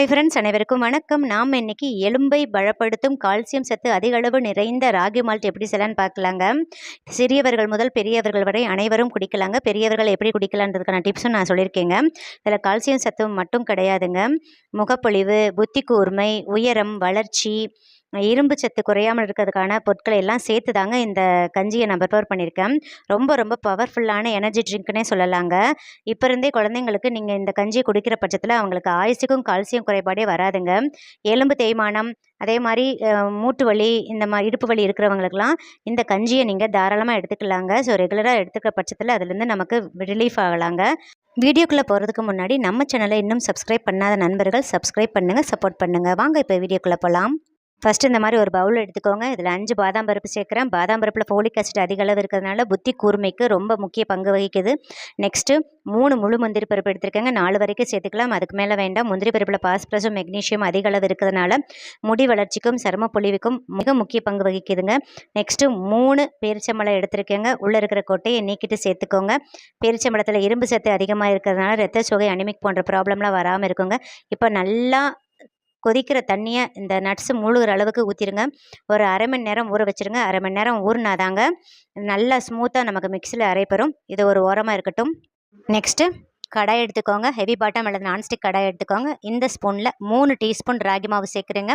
Hi friends, அனைவருக்கும் வணக்கம். நாம் இன்னைக்கு எலும்பை பலப்படுத்தும் கால்சியம் சத்து அதிக அளவு நிறைந்த ராகி மால்ட் எப்படி செய்யலான்னு பார்க்கலாங்க. சிறியவர்கள் முதல் பெரியவர்கள் வரை அனைவரும் குடிக்கலாங்க. பெரியவர்கள் எப்படி குடிக்கலான்றதுக்கான டிப்ஸும் நான் சொல்லியிருக்கேங்க. இதில் கால்சியம் சத்து மட்டும் கிடையாதுங்க. முகப்பொலிவு, புத்தி கூர்மை, உயரம், வளர்ச்சி, இரும்பு சத்து குறையாமல் இருக்கிறதுக்கான பொருட்களை எல்லாம் சேர்த்து தாங்க இந்த கஞ்சியை நான் ப்ரிப்பேர் பண்ணியிருக்கேன். ரொம்ப ரொம்ப பவர்ஃபுல்லான எனர்ஜி ட்ரிங்க்னே சொல்லலாங்க. இப்போ இருந்தே குழந்தைங்களுக்கு நீங்கள் இந்த கஞ்சியை குடிக்கிற பட்சத்தில் அவங்களுக்கு ஆயுசுக்கும் கால்சியம் குறைபாடே வராதுங்க. எலும்பு தேய்மானம், அதே மாதிரி மூட்டு வலி, இந்த மாதிரி இடுப்பு வலி இருக்கிறவங்களுக்கெல்லாம் இந்த கஞ்சியை நீங்கள் தாராளமாக எடுத்துக்கலாங்க. ஸோ ரெகுலராக எடுத்துக்கிற பட்சத்தில் அதுலேருந்து நமக்கு ரிலீஃப் ஆகலாங்க. வீடியோக்குள்ளே போகிறதுக்கு முன்னாடி நம்ம சேனலை இன்னும் சப்ஸ்கிரைப் பண்ணாத நண்பர்கள் சப்ஸ்கிரைப் பண்ணுங்கள், சப்போர்ட் பண்ணுங்கள். வாங்க இப்போ வீடியோக்குள்ளே போகலாம். ஃபஸ்ட்டு இந்த மாதிரி ஒரு பவுல் எடுத்துக்கோங்க. இதில் 5 பாதாம் பருப்பு சேர்க்குறேன். பாதாம் பருப்பில் ஃபோலிக் ஆசிட் அதிக அளவு இருக்கிறதுனால புத்தி கூர்மைக்கு ரொம்ப முக்கிய பங்கு வகிக்குது. நெக்ஸ்ட்டு 3 முழு முந்திரி பருப்பு எடுத்துருக்கேங்க. 4 வரைக்கும் சேர்த்துக்கலாம், அதுக்கு மேலே வேண்டாம். முந்திரி பருப்பில் பாஸ்பரஸும் மெக்னீஷியம் அதிக அளவு இருக்கிறதுனால முடி வளர்ச்சிக்கும் சரும பொலிவுக்கும் மிக முக்கிய பங்கு வகிக்குதுங்க. நெக்ஸ்ட்டு 3 பேரிச்சம்பழம் எடுத்துருக்கேங்க. உள்ளே இருக்கிற கொட்டையை நீக்கிட்டு சேர்த்துக்கோங்க. பேரிச்சம்பழத்தில் இரும்பு சத்து அதிகமாக இருக்கிறதுனால ரத்த சோகை, அனிமிக் போன்ற ப்ராப்ளம்லாம் வராமல் இருக்குங்க. இப்போ நல்லா கொதிக்கிற தண்ணியை இந்த நட்ஸு மூழ்கிற அளவுக்கு ஊற்றிடுங்க. ஒரு அரை மணி நேரம் ஊற வச்சுருங்க. அரை மணி நேரம் ஊறினாதாங்க நல்லா ஸ்மூத்தாக நமக்கு மிக்ஸியில் அரைப்பெறும். இது ஒரு ஓரமாக இருக்கட்டும். நெக்ஸ்ட்டு கடாய் எடுத்துக்கோங்க. ஹெவி பாட்டம் அல்லது நான்ஸ்டிக் கடாய் எடுத்துக்கோங்க. இந்த ஸ்பூனில் 3 டீஸ்பூன் ராகி மாவு சேர்க்குறேங்க.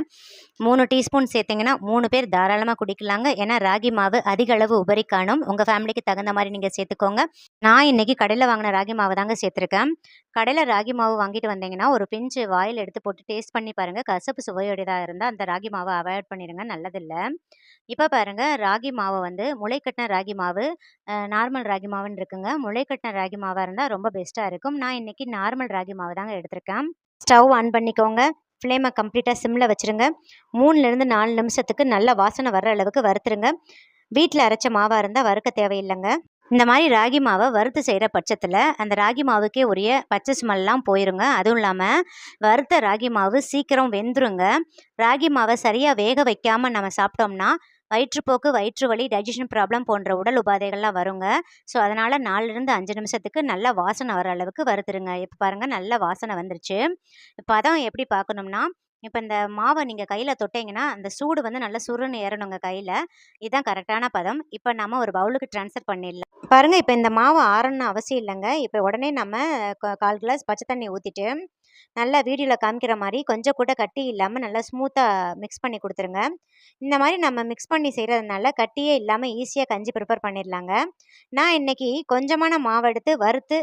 3 டீஸ்பூன் சேர்த்திங்கன்னா 3 பேர் தாராளமாக குடிக்கலாங்க. ஏன்னா ராகி மாவு அதிக அளவு உபரி காணும். உங்கள் ஃபேமிலிக்கு தகுந்த மாதிரி நீங்கள் சேர்த்துக்கோங்க. நான் இன்றைக்கி கடையில் வாங்கின ராகி மாவு தாங்க சேர்த்துருக்கேன். கடையில் ராகி மாவு வாங்கிட்டு வந்தீங்கன்னா ஒரு பிஞ்சு வாயில் எடுத்து போட்டு டேஸ்ட் பண்ணி பாருங்கள். கசப்பு சுவையுடையதாக இருந்தால் அந்த ராகி மாவை அவாய்ட் பண்ணிடுங்க, நல்லதில்லை. இப்போ பாருங்கள், ராகி மாவை வந்து முளைக்கட்டின ராகி மாவு, நார்மல் ராகி மாவுன்னு இருக்குங்க. முளைக்கட்டின ராகி மாவாக இருந்தால் ரொம்ப பெஸ்ட்டாக இருக்கும். நான் இன்றைக்கி நார்மல் ராகி மாவு தாங்க எடுத்திருக்கேன். ஸ்டவ் ஆன் பண்ணிக்கோங்க. ஃப்ளேமை கம்ப்ளீட்டாக சிம்மில் வச்சுருங்க. 3லேருந்து 4 நிமிஷத்துக்கு நல்ல வாசனை வர்ற அளவுக்கு வறுத்துருங்க. வீட்டில் அரைச்ச மாவாக இருந்தால் வறுக்க தேவையில்லைங்க. இந்த மாதிரி ராகி மாவை வறுத்து செய்கிற பட்சத்தில் அந்த ராகி மாவுக்கே உரிய பச்சை ஸ்மெல்லாம் போயிருங்க. அதுவும் இல்லாமல் வறுத்த ராகி மாவு சீக்கிரம் வெந்துருங்க. ராகி மாவை சரியாக வேக வைக்காமல் நம்ம சாப்பிட்டோம்னா வயிற்றுப்போக்கு, வயிற்று வலி, டைஜஷன் ப்ராப்ளம் போன்ற உடல் உபாதைகள்லாம் வருங்க. ஸோ அதனால் 4லேருந்து 5 நிமிஷத்துக்கு நல்லா வாசனை வர அளவுக்கு வறுத்துருங்க. இப்போ பாருங்கள், நல்ல வாசனை வந்துருச்சு. பதம் எப்படி பார்க்கணும்னா, இப்போ இந்த மாவை நீங்கள் கையில் தொட்டிங்கன்னா அந்த சூடு வந்து நல்லா சுருன்னு ஏறணுங்க கையில். இதுதான் கரெக்டான பதம். இப்போ நம்ம ஒரு பவுலுக்கு ட்ரான்ஸ்ஃபர் பண்ணிடலாம். பாருங்கள், இப்போ இந்த மாவு ஆறணும்னு அவசியம் இல்லைங்க. இப்போ உடனே நம்ம 1/4 கிளாஸ் பச்சை தண்ணி ஊற்றிட்டு நல்லா வீடியோவில் காமிக்கிற மாதிரி கொஞ்சம் கூட கட்டி இல்லாமல் நல்லா ஸ்மூத்தாக மிக்ஸ் பண்ணி கொடுத்துருங்க. இந்த மாதிரி நம்ம மிக்ஸ் பண்ணி செய்கிறதுனால கட்டியே இல்லாமல் ஈஸியாக கஞ்சி ப்ரிப்பேர் பண்ணிடலாங்க. நான் இன்றைக்கி கொஞ்சமான மாவு எடுத்து வறுத்து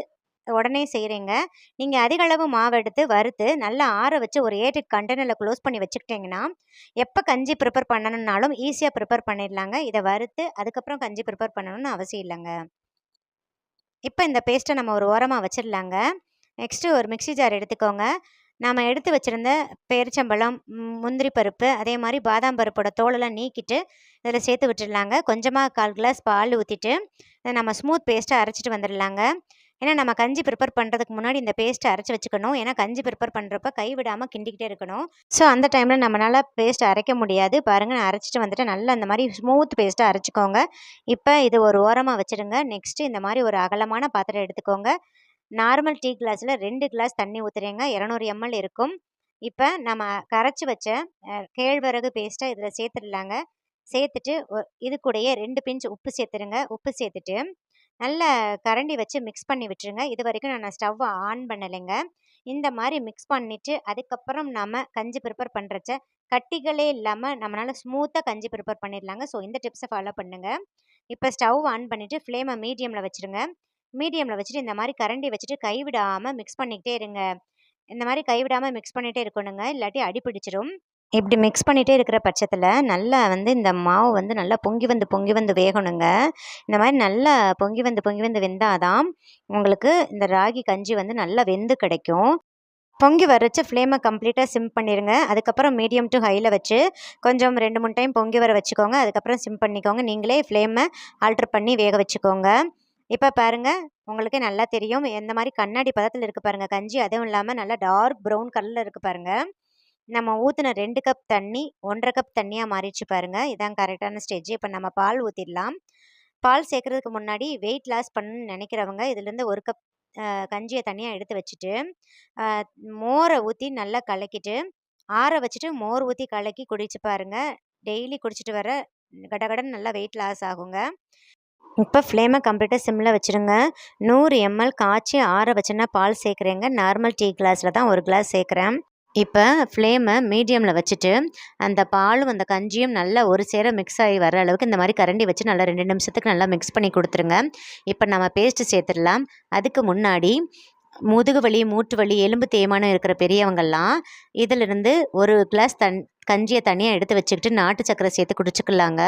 உடனே செய்கிறேங்க. நீங்கள் அதிக அளவு மாவு எடுத்து வறுத்து நல்லா ஆற வச்சு ஒரு ஏர்டைட் கண்டெய்னரில் க்ளோஸ் பண்ணி வச்சுக்கிட்டிங்கன்னா எப்போ கஞ்சி ப்ரிப்பேர் பண்ணணுன்னாலும் ஈஸியாக ப்ரிப்பேர் பண்ணிடலாங்க. இதை வறுத்து அதுக்கப்புறம் கஞ்சி ப்ரிப்பேர் பண்ணணும்னு அவசியம் இல்லைங்க. இப்போ இந்த பேஸ்ட்டை நம்ம ஒரு ஓரமாக வச்சிடலாங்க. நெக்ஸ்ட்டு ஒரு மிக்ஸி ஜார் எடுத்துக்கோங்க. நாம் எடுத்து வச்சுருந்த பேரிச்சம்பழம், முந்திரி பருப்பு, அதே மாதிரி பாதாம் பருப்போட தோலெல்லாம் நீக்கிட்டு இதில் சேர்த்து விட்டுடலாங்க. கொஞ்சமாக 1/4 கிளாஸ் பால் ஊற்றிட்டு இதை நம்ம ஸ்மூத் பேஸ்ட்டாக அரைச்சிட்டு வந்துடலாங்க. ஏன்னா நம்ம கஞ்சி ப்ரிப்பேர் பண்ணுறதுக்கு முன்னாடி இந்த பேஸ்ட்டை அரைச்சி வச்சுக்கணும். ஏன்னா கஞ்சி ப்ரிப்பேர் பண்ணுறப்ப கைவிடாமல் கிண்டிக்கிட்டே இருக்கணும். ஸோ அந்த டைமில் நம்மளால் பேஸ்ட் அரைக்க முடியாது. பாருங்கள், நான் அரைச்சிட்டு வந்துட்டு நல்லா அந்த மாதிரி ஸ்மூத் பேஸ்ட்டாக அரைச்சிக்கோங்க. இப்போ இது ஒரு ஓரமாக வச்சுடுங்க. நெக்ஸ்ட்டு இந்த மாதிரி ஒரு அகலமான பாத்திரம் எடுத்துக்கோங்க. நார்மல் டீ கிளாஸில் 2 கிளாஸ் தண்ணி ஊற்றுறேங்க. 200 ml இருக்கும். இப்போ நம்ம கரைச்சி வச்ச கேழ்வரகு பேஸ்ட்டை இதில் சேர்த்துடலாங்க. சேர்த்துட்டு இது கூடயே 2 பிஞ்ச் உப்பு சேர்த்துருங்க. உப்பு சேர்த்துட்டு நல்லா கரண்டி வச்சு மிக்ஸ் பண்ணி விட்டுருங்க. இது வரைக்கும் நான் ஸ்டவ்வை ஆன் பண்ணலைங்க. இந்த மாதிரி மிக்ஸ் பண்ணிவிட்டு அதுக்கப்புறம் நம்ம கஞ்சி ப்ரிப்பேர் பண்ணுறச்ச கட்டிகளே இல்லாமல் நம்மளால் ஸ்மூத்தாக கஞ்சி ப்ரிப்பேர் பண்ணிடலாங்க. ஸோ இந்த டிப்ஸை ஃபாலோ பண்ணுங்கள். இப்போ ஸ்டவ் ஆன் பண்ணிவிட்டு ஃப்ளேமை மீடியமில் வச்சுருங்க. மீடியமில் வச்சுட்டு இந்த மாதிரி கரண்டி வச்சுட்டு கைவிடாமல் மிக்ஸ் பண்ணிக்கிட்டே இருங்க. இந்த மாதிரி கைவிடாமல் மிக்ஸ் பண்ணிகிட்டே இருக்கணுங்க, இல்லாட்டி அடிப்பிடிச்சிடும். இப்படி மிக்ஸ் பண்ணிகிட்டே இருக்கிற பட்சத்தில் நல்லா வந்து இந்த மாவு வந்து நல்லா பொங்கி வந்து வேகணுங்க. இந்த மாதிரி நல்லா பொங்கி வந்து வெந்தால் தான் உங்களுக்கு இந்த ராகி கஞ்சி வந்து நல்லா வெந்து கிடைக்கும். பொங்கி வரைச்சி ஃப்ளேமை கம்ப்ளீட்டாக சிம் பண்ணிடுங்க. அதுக்கப்புறம் மீடியம் டு ஹையில் வச்சு கொஞ்சம் 2-3 டைம் பொங்கி வர வச்சுக்கோங்க. அதுக்கப்புறம் சிம் பண்ணிக்கோங்க. நீங்களே ஃப்ளேமை ஆல்ட்ரு பண்ணி வேக வச்சுக்கோங்க. இப்போ பாருங்கள், உங்களுக்கே நல்லா தெரியும் எந்த மாதிரி கண்ணாடி பதத்தில் இருக்குது பாருங்கள் கஞ்சி. அதுவும் இல்லாமல் நல்லா டார்க் ப்ரௌன் கலரில் இருக்குது பாருங்கள். நம்ம ஊற்றின 2 கப் தண்ணி 1/2 கப் தண்ணியாக மாறிடுச்சு பாருங்கள். இதான் கரெக்டான ஸ்டேஜ். இப்போ நம்ம பால் ஊற்றிடலாம். பால் சேர்க்குறதுக்கு முன்னாடி வெயிட் லாஸ் பண்ணணும்னு நினைக்கிறவங்க இதுலேருந்து 1 கப் கஞ்சியை தனியாக எடுத்து வச்சுட்டு மோரை ஊற்றி நல்லா கலக்கிட்டு ஆற வச்சுட்டு மோர் ஊற்றி கலக்கி குடிச்சு பாருங்க. டெய்லி குடிச்சிட்டு வர கடகடன்னு நல்லா வெயிட் லாஸ் ஆகுங்க. இப்போ ஃப்ளேமை கம்ப்ளீட்டாக சிம்மில் வச்சுருங்க. 100 ml காய்ச்சி ஆற வச்சுன்னா பால் சேர்க்குறேங்க. நார்மல் டீ கிளாஸில் தான் 1 கிளாஸ் சேர்க்குறேன். இப்போ ஃப்ளேமை மீடியமில் வச்சுட்டு அந்த பாலும் அந்த கஞ்சியும் நல்லா ஒரு சேர மிக்ஸ் ஆகி வர அளவுக்கு இந்த மாதிரி கரண்டி வச்சு நல்லா 2 நிமிஷத்துக்கு நல்லா மிக்ஸ் பண்ணி கொடுத்துருங்க. இப்போ நம்ம பேஸ்ட்டு சேர்த்துடலாம். அதுக்கு முன்னாடி முதுகு வலி, மூட்டு வலி, எலும்பு தேய்மானம் இருக்கிற பெரியவங்கள்லாம் இதிலிருந்து 1 கிளாஸ் கஞ்சியை தனியாக எடுத்து வச்சுக்கிட்டு நாட்டு சக்கரை சேர்த்து குடிச்சுக்கலாங்க.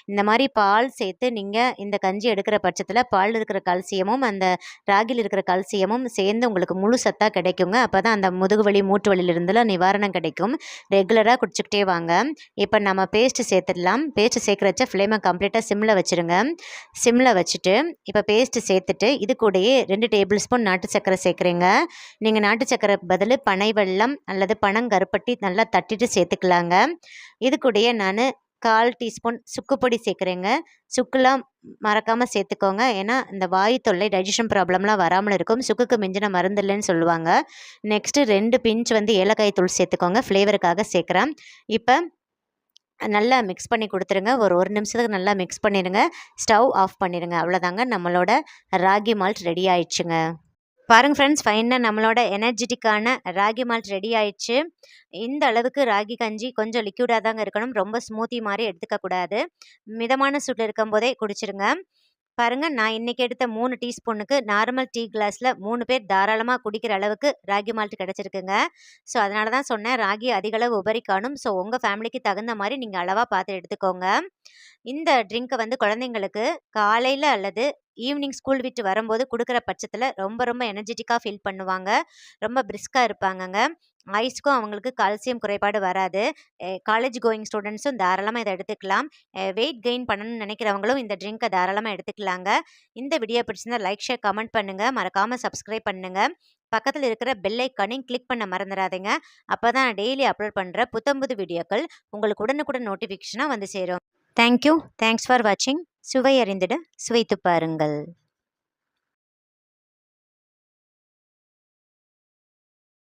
இந்த மாதிரி பால் சேர்த்து நீங்கள் இந்த கஞ்சி எடுக்கிற பட்சத்தில் பாலில் இருக்கிற கால்சியமும் அந்த ராகியில் இருக்கிற கால்சியமும் சேர்ந்து உங்களுக்கு முழு சத்தாக கிடைக்குங்க. அப்போ தான் அந்த முதுகு வலி, மூட்டு வலியிலிருந்துலாம் நிவாரணம் கிடைக்கும். ரெகுலராக குடிச்சிக்கிட்டே வாங்க. இப்போ நம்ம பேஸ்ட்டு சேர்த்துடலாம். பேஸ்ட்டு சேர்க்குறச்ச ஃப்ளேமை கம்ப்ளீட்டாக சிம்மில் வச்சுருங்க. சிம்மில் வச்சுட்டு இப்போ பேஸ்ட்டு சேர்த்துட்டு இது கூடயே 2 டேபிள் ஸ்பூன் நாட்டு சக்கரை சேர்க்குறேங்க. நீங்கள் நாட்டு சக்கரை பதில் பனை வெல்லம் அல்லது பனங்கருப்பட்டி நல்லா தட்டிட்டு சேர்த்துக்கலாங்க. இது கூடயே நான் 1/4 டீஸ்பூன் சுக்குப்பொடி சேர்க்குறேங்க. சுக்குலாம் மறக்காமல் சேர்த்துக்கோங்க. ஏன்னா இந்த வாயு தொல்லை, டைஜஷன் ப்ராப்ளம்லாம் வராமல் இருக்கும். சுக்குக்கு மிஞ்சின மருந்து இல்லைன்னு சொல்லுவாங்க. நெக்ஸ்ட்டு 2 பிஞ்ச் ஏலக்காய் தூள் சேர்த்துக்கோங்க. ஃப்ளேவருக்காக சேர்க்குறேன். இப்போ நல்லா மிக்ஸ் பண்ணி கொடுத்துருங்க. ஒரு நிமிஷத்துக்கு நல்லா மிக்ஸ் பண்ணிடுங்க. ஸ்டவ் ஆஃப் பண்ணிடுங்க. அவ்வளோதாங்க, நம்மளோட ராகி மால்ட் ரெடி ஆயிடுச்சுங்க. பாருங்கள் ஃப்ரெண்ட்ஸ், ஃபைனாக நம்மளோட எனர்ஜெட்டிக்கான ராகி மால்ட் ரெடி ஆயிடுச்சு. இந்த அளவுக்கு ராகி கஞ்சி கொஞ்சம் லிக்யூடாக தாங்க இருக்கணும். ரொம்ப ஸ்மூத்தி மாதிரி எடுத்துக்கக்கூடாது. மிதமான சூட்டில் இருக்கும் போதே குடிச்சிருங்க. பாருங்கள், நான் இன்றைக்கி எடுத்த 3 டீஸ்பூனுக்கு நார்மல் டீ கிளாஸில் 3 பேர் தாராளமாக குடிக்கிற அளவுக்கு ராகி மால்ட் கிடச்சிருக்குங்க. ஸோ அதனால தான் சொன்னேன், ராகி அதிகளவு உபரி காணும். ஸோ உங்கள் ஃபேமிலிக்கு தகுந்த மாதிரி நீங்கள் அளவாக பார்த்து எடுத்துக்கோங்க. இந்த ட்ரிங்க்கை குழந்தைங்களுக்கு காலையில் அல்லது ஈவினிங் ஸ்கூல் விட்டு வரும்போது கொடுக்குற பட்சத்தில் ரொம்ப ரொம்ப எனர்ஜெட்டிக்காக ஃபீல் பண்ணுவாங்க. ரொம்ப பிரிஸ்காக இருப்பாங்கங்க. ஐஸ்க்கும் அவங்களுக்கு கால்சியம் குறைபாடு வராது. காலேஜ் கோயிங் ஸ்டூடெண்ட்ஸும் தாராளமாக இதை எடுத்துக்கலாம். வெயிட் கெயின் பண்ணணும்னு நினைக்கிறவங்களும் இந்த ட்ரிங்க்கை தாராளமாக எடுத்துக்கலாங்க. இந்த வீடியோ பிடிச்சிருந்தா லைக், ஷேர், கமெண்ட் பண்ணுங்கள். மறக்காமல் சப்ஸ்கிரைப் பண்ணுங்கள். பக்கத்தில் இருக்கிற பெல் ஐக்கானையும் கிளிக் பண்ண மறந்துடாதீங்க. அப்போ தான் நான் டெய்லி அப்லோட் பண்ணுற புத்தம்புது வீடியோக்கள் உங்களுக்கு உடனுக்குடன் நோட்டிஃபிகேஷனாக வந்து சேரும். தேங்க்யூ. தேங்க்ஸ் ஃபார் வாட்சிங். சுவை அறிந்திட சுவைத்து பாருங்கள்.